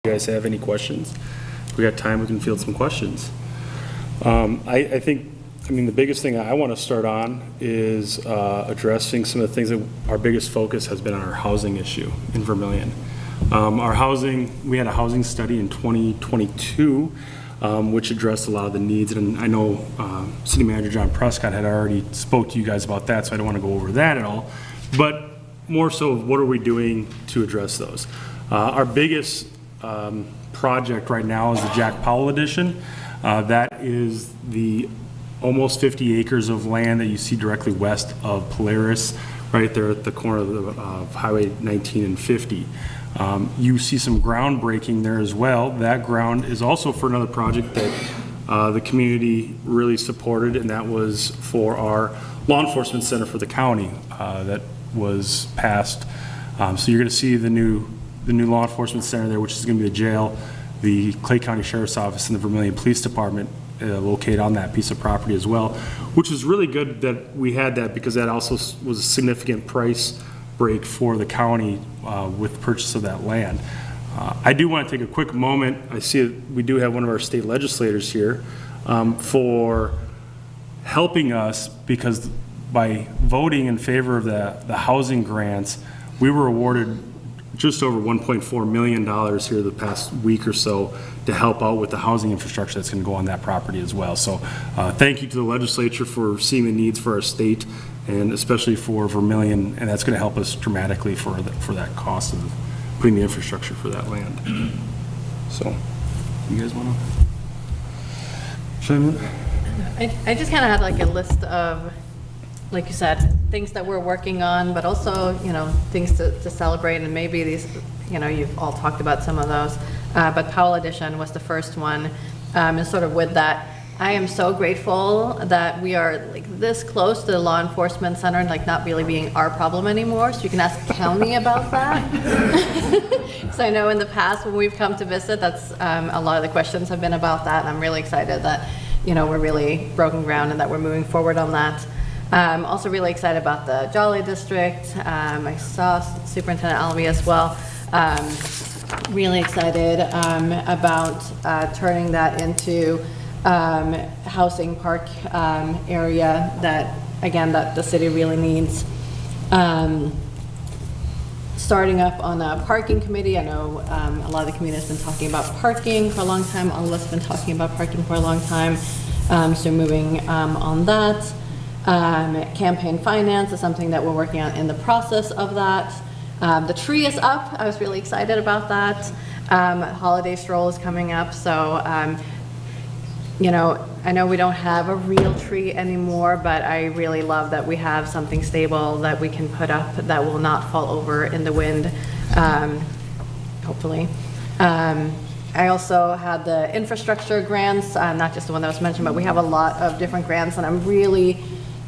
you guys have any questions. If we got time, we can field some questions. I think, the biggest thing I want to start on is addressing some of the things that our biggest focus has been on our housing issue in Vermillion. Our housing, we had a housing study in 2022, which addressed a lot of the needs, and I know City Manager Jon Prescott had already spoke to you guys about that, so I don't want to go over that at all, but more so what are we doing to address those. Our biggest project right now is the Jack Powell Edition. That is the almost 50 acres of land that you see directly west of Polaris, right there at the corner of Highway 19 and 50. You see some groundbreaking there as well. That ground is also for another project that the community really supported, and that was for our law enforcement center for the county that was passed. So you're going to see the new law enforcement center there, which is going to be the jail, the Clay County Sheriff's Office, and the Vermillion Police Department located on that piece of property as well, which is really good that we had that, because that also was a significant price break for the county with purchase of that land. I do want to take a quick moment. I see we do have one of our state legislators here for helping us, because by voting in favor of the housing grants, we were awarded just over $1.4 million here the past week or so to help out with the housing infrastructure that's going to go on that property as well. So thank you to the legislature for seeing the needs for our state, and especially for Vermillion, and that's going to help us dramatically for that cost of putting the infrastructure for that land. So, you guys want to chime in? I just kind of had like a list of, like you said, things that we're working on, but also, things to celebrate, and maybe these, you've all talked about some of those, but Powell Edition was the first one, and sort of with that, I am so grateful that we are like this close to the law enforcement center and like not really being our problem anymore, so you can ask the county about that. So I know in the past when we've come to visit, that's a lot of the questions have been about that, and I'm really excited that, we're really broken ground and that we're moving forward on that. I'm also really excited about the Jolly District. I saw Superintendent Alvey as well. Really excited about turning that into housing park area that, again, that the city really needs. Starting up on a parking committee. I know a lot of the community has been talking about parking for a long time. All of us have been talking about parking for a long time. So moving on that. Campaign finance is something that we're working on in the process of that. The tree is up. I was really excited about that. Holiday stroll is coming up. So, I know we don't have a real tree anymore, but I really love that we have something stable that we can put up that will not fall over in the wind, hopefully. I also had the infrastructure grants, not just the one that was mentioned, but we have a lot of different grants, and I'm really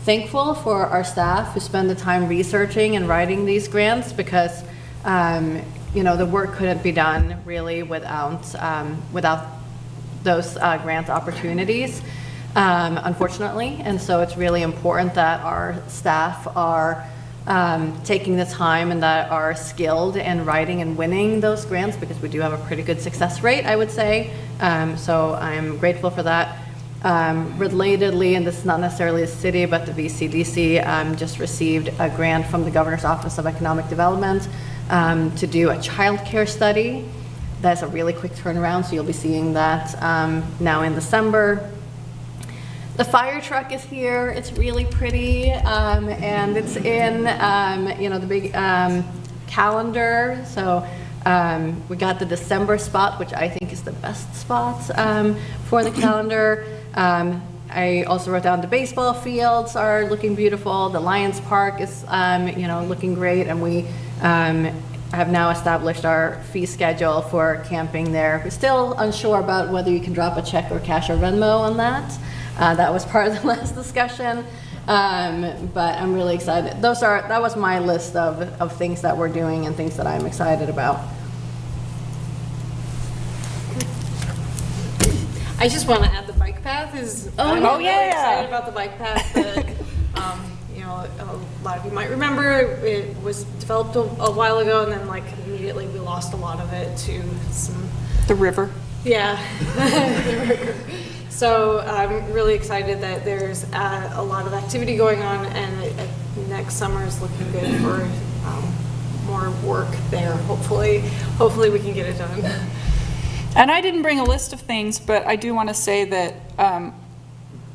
thankful for our staff who spend the time researching and writing these grants, because the work couldn't be done really without those grant opportunities, unfortunately. And so it's really important that our staff are taking the time and that are skilled in writing and winning those grants, because we do have a pretty good success rate, I would say. So I'm grateful for that. Relatedly, and this is not necessarily the city, but the VCDC just received a grant from the Governor's Office of Economic Development to do a child care study. That's a really quick turnaround, so you'll be seeing that now in December. The fire truck is here. It's really pretty, and it's in the big calendar. So we got the December spot, which I think is the best spot for the calendar. I also wrote down the baseball fields are looking beautiful. The Lions Park is, looking great, and we have now established our fee schedule for camping there. We're still unsure about whether you can drop a check or cash or Venmo on that. That was part of the last discussion, but I'm really excited. That was my list of things that we're doing and things that I'm excited about. I just want to add the bike path is. I'm really excited about the bike path. That, a lot of you might remember it was developed a while ago, and then like immediately we lost a lot of it to some The river. Yeah. So I'm really excited that there's a lot of activity going on, and next summer is looking good for more work there. Hopefully we can get it done. And I didn't bring a list of things, but I do want to say that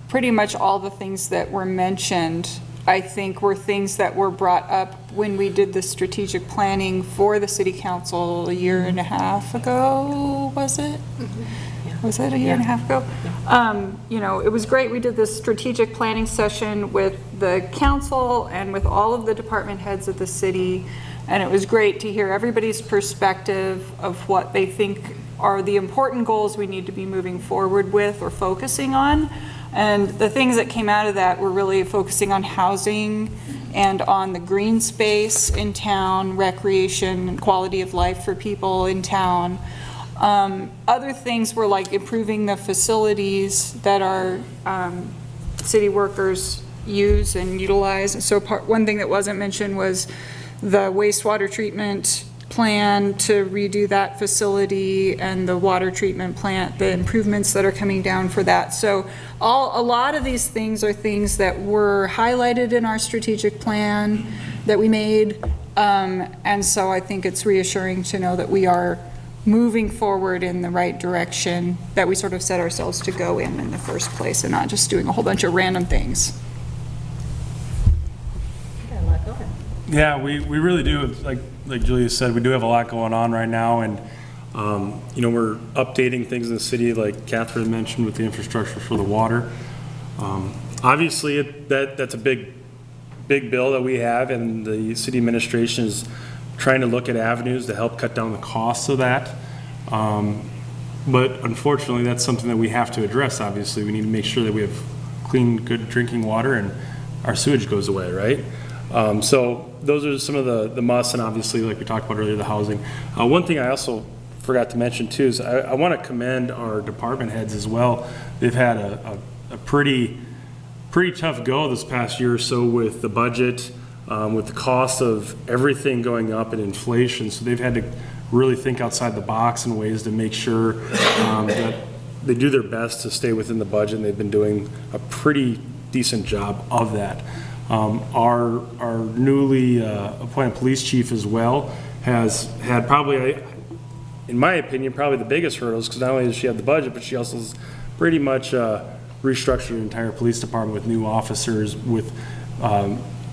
pretty much all the things that were mentioned, I think, were things that were brought up when we did the strategic planning for the city council a year and a half ago, was it? Mm-hmm. Was it a year and a half ago? You know, it was great. We did this strategic planning session with the council and with all of the department heads of the city, and it was great to hear everybody's perspective of what they think are the important goals we need to be moving forward with or focusing on. And the things that came out of that were really focusing on housing and on the green space in town, recreation, and quality of life for people in town. Other things were like improving the facilities that our city workers use and utilize. So one thing that wasn't mentioned was the wastewater treatment plan to redo that facility and the water treatment plant, the improvements that are coming down for that. So a lot of these things are things that were highlighted in our strategic plan that we made. And so I think it's reassuring to know that we are moving forward in the right direction that we sort of set ourselves to go in the first place, and not just doing a whole bunch of random things. Yeah, we really do. Like Julia said, we do have a lot going on right now, and you know, we're updating things in the city, like Katherine mentioned, with the infrastructure for the water. Obviously, that's a big bill that we have, and the city administration is trying to look at avenues to help cut down the costs of that. But unfortunately, that's something that we have to address. Obviously, we need to make sure that we have clean, good drinking water, and our sewage goes away, right? So those are some of the musts, and obviously, like we talked about earlier, the housing. One thing I also forgot to mention too is I want to commend our department heads as well. They've had a pretty tough go this past year or so with the budget, with the cost of everything going up and inflation. So they've had to really think outside the box in ways to make sure that they do their best to stay within the budget, and they've been doing a pretty decent job of that. Our newly appointed police chief as well has had probably, in my opinion, probably the biggest hurdles, because not only does she have the budget, but she also has pretty much restructured the entire police department with new officers, with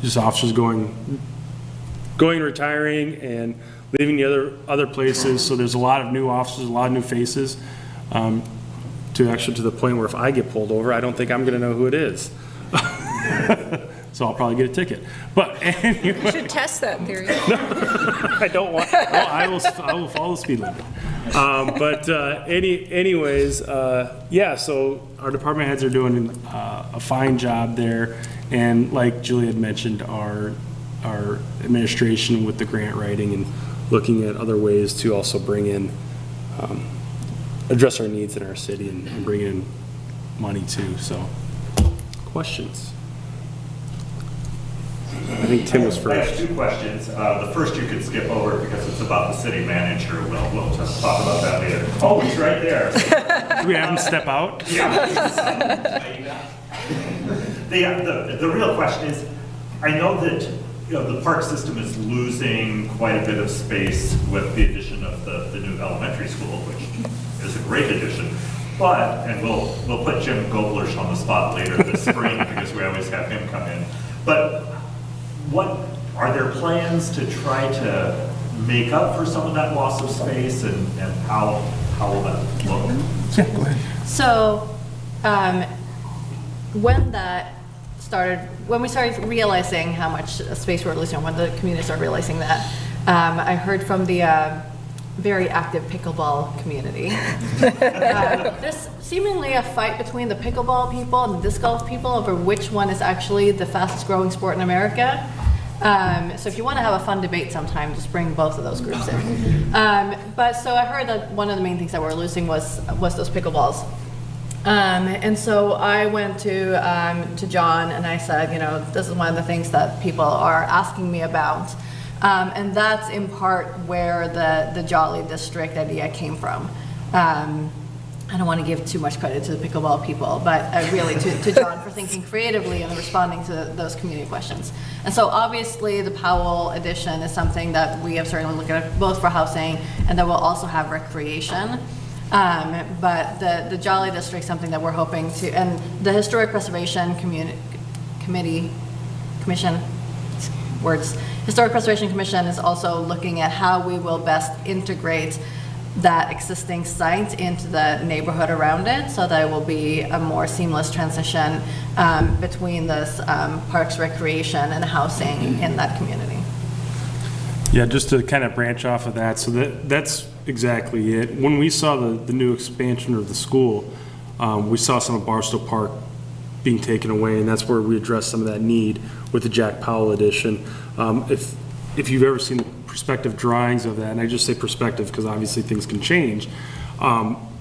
just officers going and retiring and leaving the other places. So there's a lot of new officers, a lot of new faces, to the point where if I get pulled over, I don't think I'm going to know who it is. So I'll probably get a ticket. But anyway. You should test that theory. I don't want. I will follow the speed limit. Anyways, yeah. So our department heads are doing a fine job there, and like Julie had mentioned, our administration with the grant writing and looking at other ways to also bring in, address our needs in our city and bring in money too. So, questions. I think Tim was first. I have two questions. The first you could skip over because it's about the city manager. We'll just talk about that later. Oh, he's right there. Do we have him step out? Yeah. The real question is, I know that the park system is losing quite a bit of space with the addition of the new elementary school, which is a great addition. But, and we'll put Jim Goblersh on the spot later this spring because we always have him come in. But what are there plans to try to make up for some of that loss of space, and how will that look? Yeah, go ahead. So when we started realizing how much space we were losing, when the community started realizing that, I heard from the very active pickleball community. There's seemingly a fight between the pickleball people and the disc golf people over which one is actually the fastest growing sport in America. So if you want to have a fun debate sometime, just bring both of those groups in. But so I heard that one of the main things that we're losing was those pickleballs. And so I went to Jon and I said, this is one of the things that people are asking me about. And that's in part where the Jolly District idea came from. I don't want to give too much credit to the pickleball people, but really to Jon for thinking creatively and responding to those community questions. And so obviously the Powell addition is something that we have certainly looked at both for housing and then we'll also have recreation. But the Jolly District, something that we're hoping to, and the Historic Preservation Historic Preservation Commission is also looking at how we will best integrate that existing site into the neighborhood around it, so that it will be a more seamless transition between this parks, recreation, and housing in that community. Yeah, just to kind of branch off of that, so that's exactly it. When we saw the new expansion of the school, we saw some of Barstow Park being taken away, and that's where we addressed some of that need with the Jack Powell addition. If you've ever seen the perspective drawings of that, and I just say perspective because obviously things can change,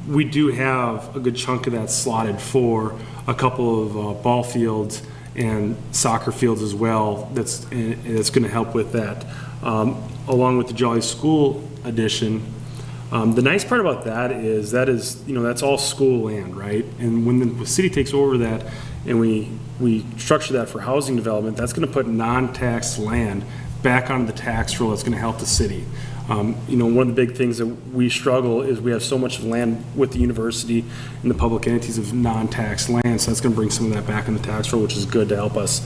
we do have a good chunk of that slotted for a couple of ball fields and soccer fields as well. That's going to help with that, along with the Jolly School addition. The nice part about that is that's all school land, right? And when the city takes over that and we structure that for housing development, that's going to put non-taxed land back onto the tax roll. That's going to help the city. One of the big things that we struggle is we have so much land with the university and the public entities of non-taxed land, so that's going to bring some of that back in the tax roll, which is good to help us.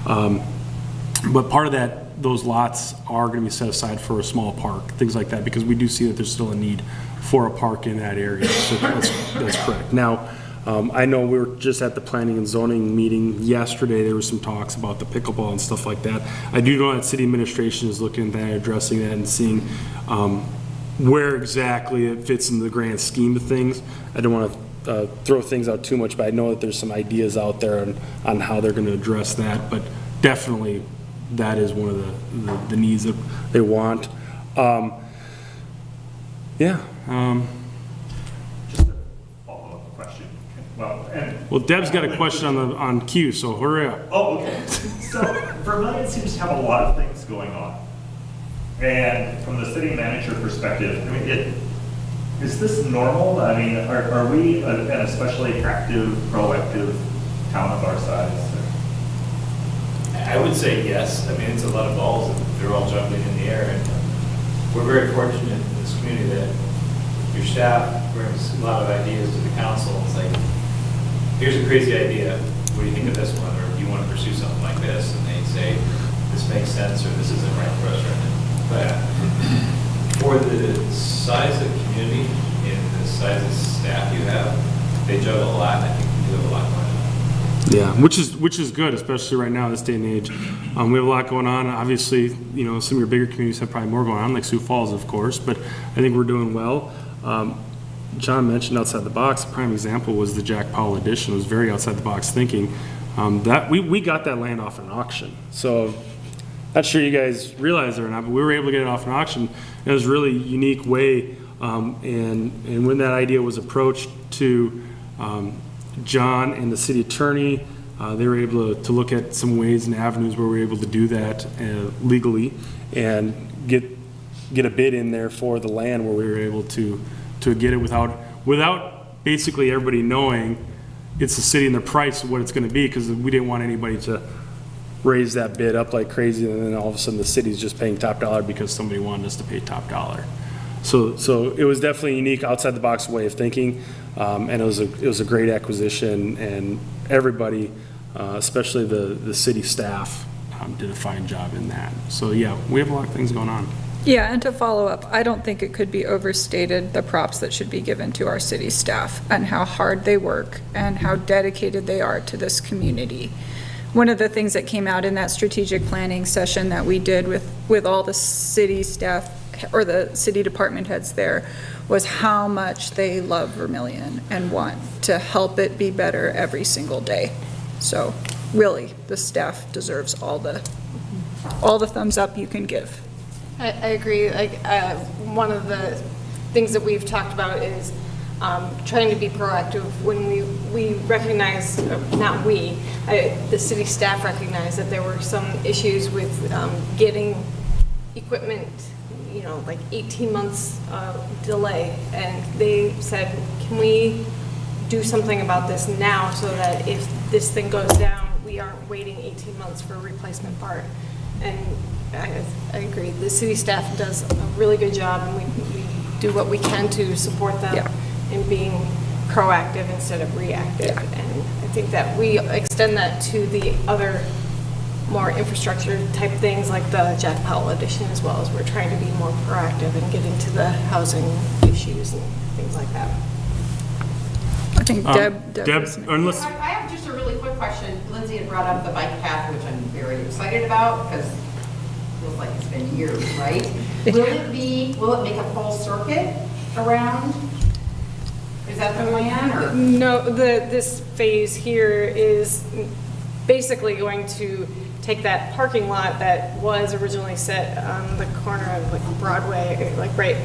But part of that, those lots are going to be set aside for a small park, things like that, because we do see that there's still a need for a park in that area. So that's correct. Now, I know we were just at the planning and zoning meeting yesterday. There were some talks about the pickleball and stuff like that. I do know that city administration is looking at that, addressing that, and seeing where exactly it fits in the grand scheme of things. I don't want to throw things out too much, but I know that there's some ideas out there on how they're going to address that. But definitely, that is one of the needs that they want. Just a follow-up question. Well, Deb's got a question on cue, so hurry up. Oh, okay. So Vermillion seems to have a lot of things going on. And from the city manager perspective, I mean, is this normal? I mean, are we an especially active, proactive town of our size? I would say yes. I mean, it's a lot of balls and they're all jumping in the air. And we're very fortunate in this community that your staff brings a lot of ideas to the council. It's like, here's a crazy idea. What do you think of this one? Or do you want to pursue something like this? And they say, this makes sense or this isn't right for us right now. But for the size of the community and the size of staff you have, they juggle a lot. And I think we do have a lot going on. Yeah, which is good, especially right now, this day and age. We have a lot going on. Obviously, some of your bigger communities have probably more going on, like Sioux Falls, of course, but I think we're doing well. Jon mentioned outside the box. A prime example was the Jack Powell edition. It was very outside the box thinking. That we got that land off an auction. So, not sure you guys realize it or not, but we were able to get it off an auction. It was a really unique way. And when that idea was approached to Jon and the city attorney, they were able to look at some ways and avenues where we were able to do that legally and get a bid in there for the land where we were able to get it without basically everybody knowing it's the city and the price of what it's going to be, because we didn't want anybody to raise that bid up like crazy and then all of a sudden the city's just paying top dollar because somebody wanted us to pay top dollar. So it was definitely a unique outside the box way of thinking, and it was a great acquisition, and everybody, especially the city staff, did a fine job in that. So yeah, we have a lot of things going on. Yeah, and to follow up, I don't think it could be overstated the props that should be given to our city staff and how hard they work and how dedicated they are to this community. One of the things that came out in that strategic planning session that we did with all the city staff or the city department heads there was how much they love Vermillion and want to help it be better every single day. So really, the staff deserves all the thumbs up you can give. I agree. Like one of the things that we've talked about is trying to be proactive when we recognize, not we, the city staff recognized that there were some issues with getting equipment, like 18 months delay. And they said, can we do something about this now so that if this thing goes down, we aren't waiting 18 months for a replacement part? And I agree. The city staff does a really good job, and we do what we can to support them in being proactive instead of reactive. And I think that we extend that to the other more infrastructure type things like the Jack Powell addition, as well as we're trying to be more proactive and get into the housing issues and things like that. I think Deb, unless, I have just a really quick question. Lindsay had brought up the bike path, which I'm very excited about because it feels like it's been years, right? Will it make a full circuit around? Is that the plan, or? No, this phase here is basically going to take that parking lot that was originally set on the corner of like Broadway, like right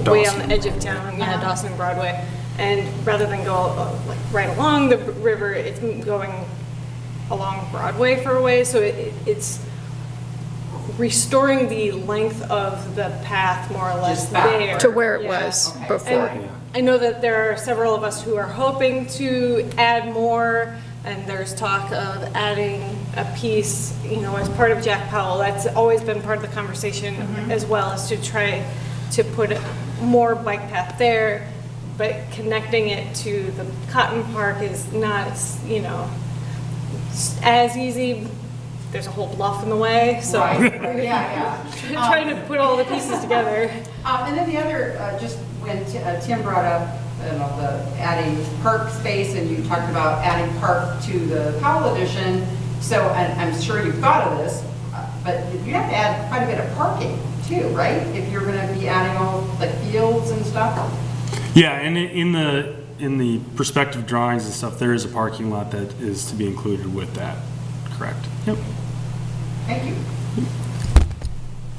way on the edge of town, Dawson and Broadway. And rather than go like right along the river, it's going along Broadway for a way. So it's restoring the length of the path more or less Just back there. to where it was Okay. before. And I know that there are several of us who are hoping to add more, and there's talk of adding a piece, as part of Jack Powell. That's always been part of the conversation, as well as to try to put more bike path there. But connecting it to the Cotton Park is not, as easy. There's a whole bluff in the way, so trying to put all the pieces together. And then the other, just when Tim brought up, the adding park space, and you talked about adding park to the Powell addition. So, and I'm sure you've thought of this, but you have to add quite a bit of parking too, right? If you're going to be adding all the fields and stuff. yeah, and in the perspective drawings and stuff, there is a parking lot that is to be included with that, correct? Yep. Thank you.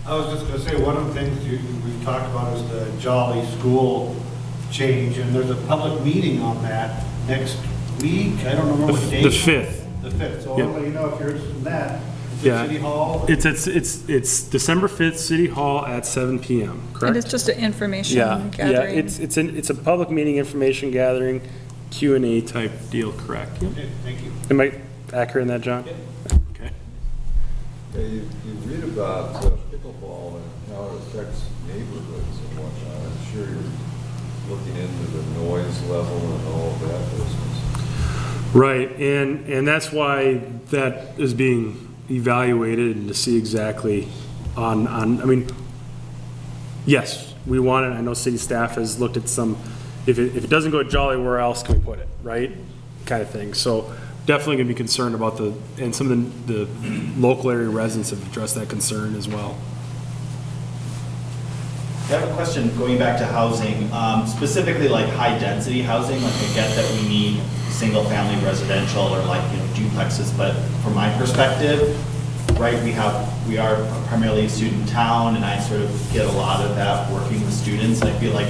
I was just going to say, one of the things we talked about is the Jolly School change, and there's a public meeting on that next week. I don't remember what date. The 5th. The 5th, so Yep. I'll let you know if you're interested in that. It's Yeah. at City Hall. It's December 5th, City Hall at 7 PM, correct? And it's just an information Yeah, gathering. it's a public meeting, information gathering, Q&A type deal, correct? Yep. Okay, thank you. Am I accurate in that, John? Okay. Yeah, you read about pickleball and how it affects neighborhoods and whatnot. I'm sure you're looking into the noise level and all of that business. Right, and that's why that is being evaluated and to see exactly I mean, yes, we want it. I know city staff has looked at some, if it doesn't go to Jolly, where else can we put it, right? Kind of thing. So definitely gonna be concerned about and some of the local area residents have addressed that concern as well. I have a question going back to housing, specifically like high-density housing. Like I get that we need single-family residential or like duplexes, but from my perspective, right, we are primarily a student town, and I sort of get a lot of that working with students. I feel like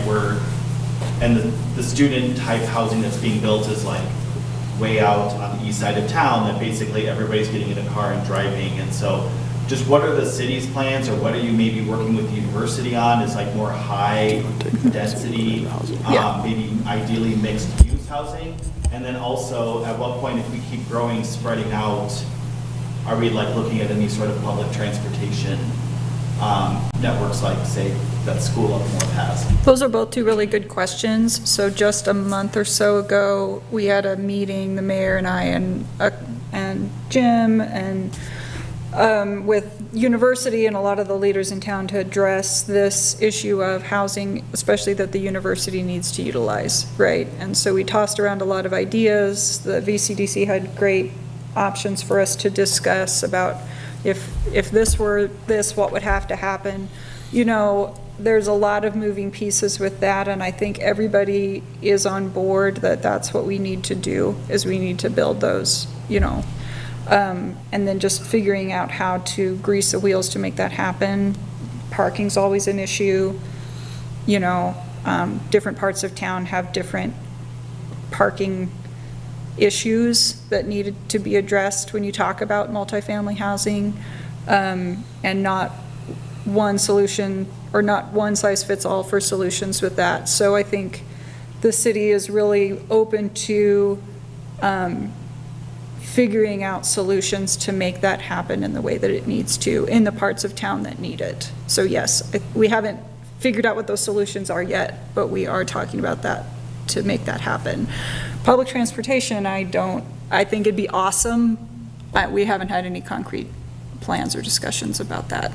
and the student type housing that's being built is like way out on the east side of town that basically everybody's getting in a car and driving, and so. Just what are the city's plans, or what are you maybe working with the university on? Is like more high density, maybe ideally mixed use housing? And then also, at what point, if we keep growing, spreading out, are we like looking at any sort of public transportation networks, like say that school up north has? Those are both two really good questions. So just a month or so ago, we had a meeting, the mayor and I and Jim and with university and a lot of the leaders in town to address this issue of housing, especially that the university needs to utilize, right? And so we tossed around a lot of ideas. The VCDC had great options for us to discuss about if this were this, what would have to happen. There's a lot of moving pieces with that, and I think everybody is on board that that's what we need to do, is we need to build those, and then just figuring out how to grease the wheels to make that happen. Parking's always an issue. Different parts of town have different parking issues that needed to be addressed when you talk about multifamily housing, and not one solution, or not one size fits all for solutions with that. So I think the city is really open to figuring out solutions to make that happen in the way that it needs to, in the parts of town that need it. So yes, we haven't figured out what those solutions are yet, but we are talking about that to make that happen. Public transportation, I think it'd be awesome. We haven't had any concrete plans or discussions about that,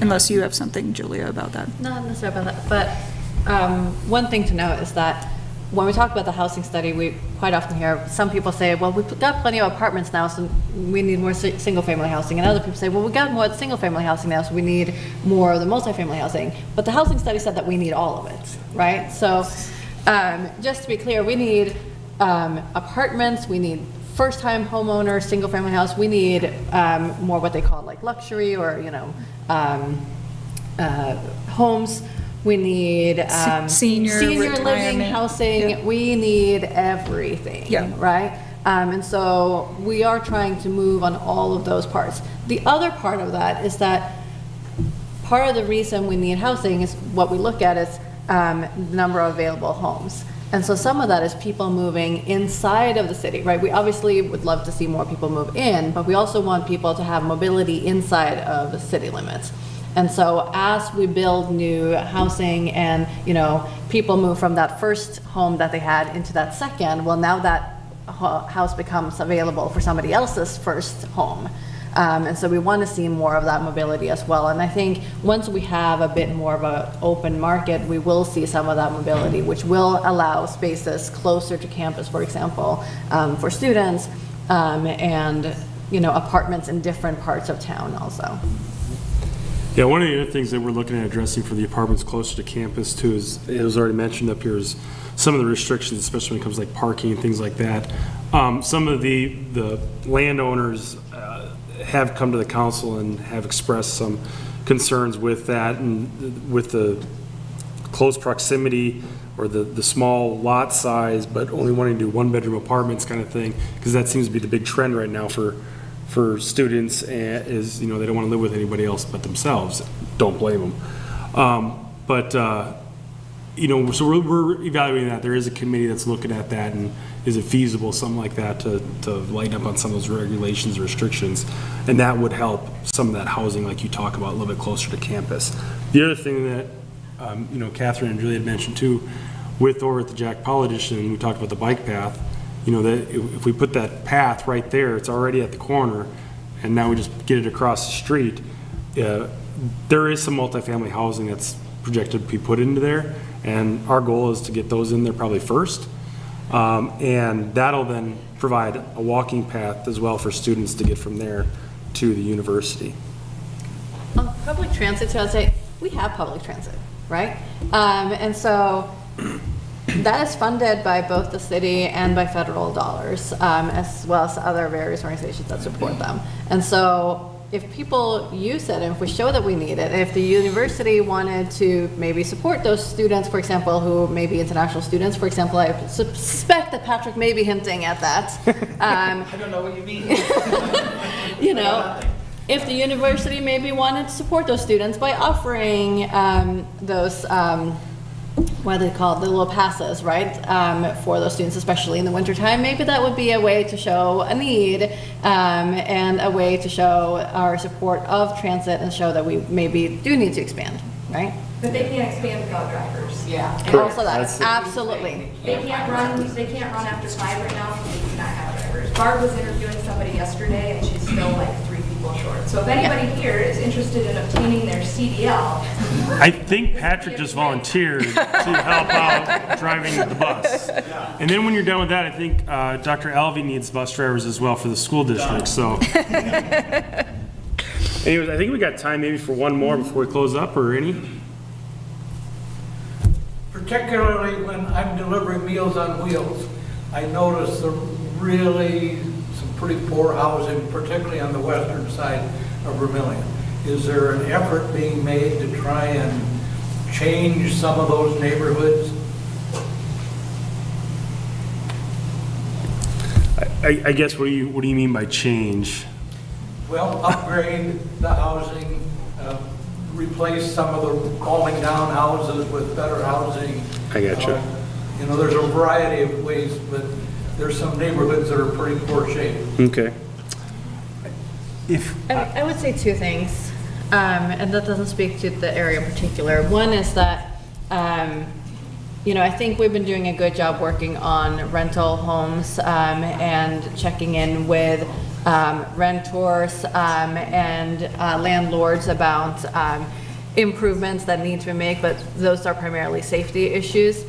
unless you have something, Julia, about that. Not necessarily about that, but one thing to note is that when we talk about the housing study, we quite often hear some people say, well, we've got plenty of apartments now, so we need more single-family housing. And other people say, well, we've got more single-family housing now, so we need more of the multifamily housing. But the housing study said that we need all of it, right? So just to be clear, we need apartments, we need first-time homeowners, single-family house, we need more what they call like luxury or, homes. We need Senior living retirement. housing. Yeah. We need everything, Yeah. right? And so we are trying to move on all of those parts. The other part of that is that part of the reason we need housing is what we look at is the number of available homes. And so some of that is people moving inside of the city, right? We obviously would love to see more people move in, but we also want people to have mobility inside of the city limits. And so as we build new housing and, people move from that first home that they had into that second, well, now that house becomes available for somebody else's first home. And so we want to see more of that mobility as well. And I think once we have a bit more of an open market, we will see some of that mobility, which will allow spaces closer to campus, for example, for students, and, apartments in different parts of town also. Yeah, one of the other things that we're looking at addressing for the apartments closer to campus too is, it was already mentioned up here, is some of the restrictions, especially when it comes to like parking and things like that. Some of the landowners have come to the council and have expressed some concerns with that, and with the close proximity or the small lot size, but only wanting to do one-bedroom apartments kind of thing, because that seems to be the big trend right now for students, is, they don't want to live with anybody else but themselves. Don't blame them. So we're evaluating that. There is a committee that's looking at that, and is it feasible, something like that, to lighten up on some of those regulations or restrictions, and that would help some of that housing, like you talk about, a little bit closer to campus. The other thing that, Katherine and Julie had mentioned too, over at the Jack Powell edition, we talked about the bike path, that if we put that path right there, it's already at the corner, and now we just get it across the street. There is some multifamily housing that's projected to be put into there, and our goal is to get those in there probably first. And that'll then provide a walking path as well for students to get from there to the university. On public transit, so I'd say we have public transit, right? And so that is funded by both the city and by federal dollars, as well as other various organizations that support them. And so if people use it, and if we show that we need it, if the university wanted to maybe support those students, for example, who may be international students, for example, I suspect that Patrick may be hinting at that. I don't know what you mean. If the university maybe wanted to support those students by offering those, what do they call it, the little passes, right, for those students, especially in the wintertime, maybe that would be a way to show a need, and a way to show our support of transit and show that we maybe do need to expand, right? But they can't expand without drivers. Yeah. Correct. Also that, absolutely. They can't run after 5 right now because they do not have drivers. Barb was interviewing somebody yesterday and she's still like 3 people short. So if anybody here is interested in obtaining their CDL. I think Patrick just volunteered to help out driving the bus. And then when you're done with that, I think Dr. Alvey needs bus drivers as well for the school district, so. Anyways, I think we got time maybe for one more before we close up, or any? Particularly when I'm delivering Meals on Wheels, I notice really some pretty poor housing, particularly on the western side of Vermillion. Is there an effort being made to try and change some of those neighborhoods? I guess, what do you mean by change? Well, upgrade the housing, replace some of the falling down houses with better housing. I gotcha. You know, there's a variety of ways, but there's some neighborhoods that are pretty poor shape. Okay. I would say two things, and that doesn't speak to the area in particular. One is that, you know, I think we've been doing a good job working on rental homes and checking in with renters and landlords about improvements that need to be made, but those are primarily safety issues.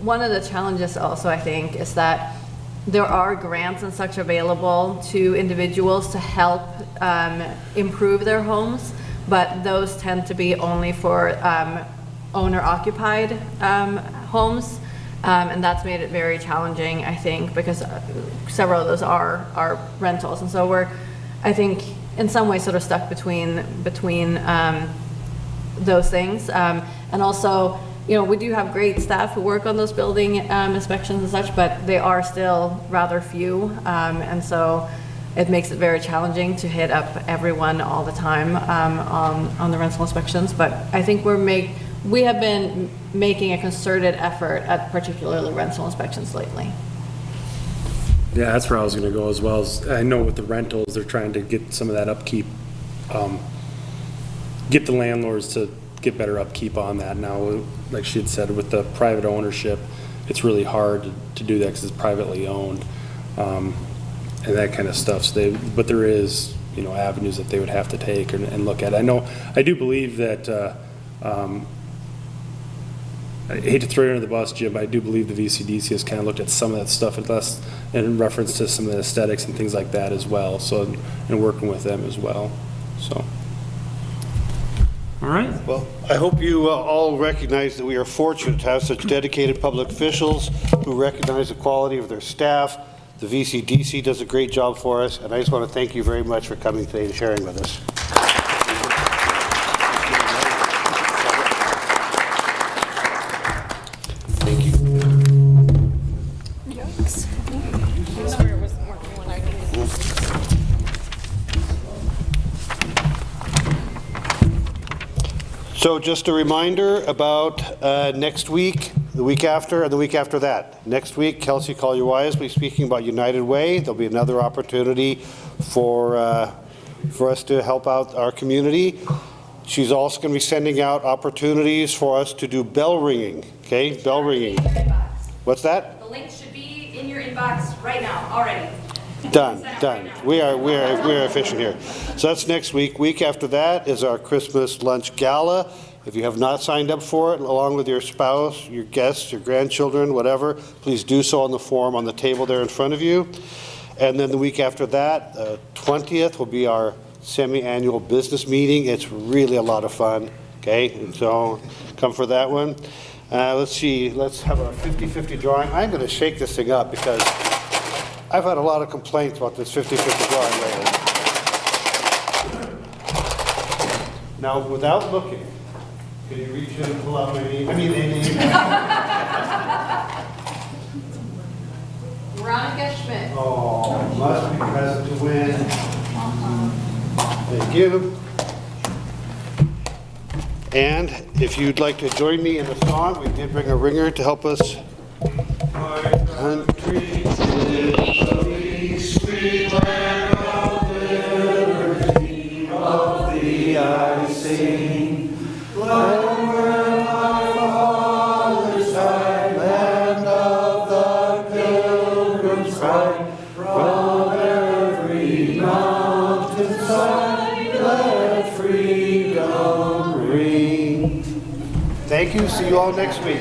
One of the challenges also, I think, is that there are grants and such available to individuals to help improve their homes, but those tend to be only for owner-occupied homes, and that's made it very challenging, I think, because several of those are rentals, and so we're, I think, in some ways sort of stuck between those things, and also, you know, we do have great staff who work on those building inspections and such, but they are still rather few, and so it makes it very challenging to hit up everyone all the time on the rental inspections. But I think we have been making a concerted effort at particularly rental inspections lately. Yeah, that's where I was gonna go as well. As I know with the rentals, they're trying to get some of that upkeep, get the landlords to get better upkeep on that. Now, like she had said, with the private ownership, it's really hard to do that because it's privately owned, and that kind of stuff. So but there is, you know, avenues that they would have to take and look at. I do believe that, I hate to throw you under the bus, Jim, but I do believe the VCDC has kind of looked at some of that stuff in reference to some of the aesthetics and things like that as well. So, and working with them as well, so. All right. Well, I hope you all recognize that we are fortunate to have such dedicated public officials who recognize the quality of their staff. The VCDC does a great job for us, and I just want to thank you very much for coming today and sharing with us. Thank you. So just a reminder about next week, the week after, and the week after that. Next week, Kelsey Collier-Wise will be speaking about United Way. There'll be another opportunity for us to help out our community. She's also going to be sending out opportunities for us to do bell ringing. Okay, bell ringing. What's that? The link should be in your inbox right now, already. Done. We are efficient here. So that's next week. Week after that is our Christmas lunch gala. If you have not signed up for it, along with your spouse, your guests, your grandchildren, whatever, please do so on the form on the table there in front of you. And then the week after that, 20th, will be our semi-annual business meeting. It's really a lot of fun. Okay, and so come for that one. Let's see. Let's have a 50-50 drawing. I'm going to shake this thing up because I've had a lot of complaints about this 50-50 drawing lately. Now, without looking, can you reach in and pull out my name? Veronica Schmidt. Oh, must be present to win. Thank you. And if you'd like to join me in the song, we did bring a ringer to help us. Country, sweet land of liberty, of thee I sing. Land where my fathers died, land of the pilgrim's pride, from every mountainside, let freedom ring. Thank you. See you all next week.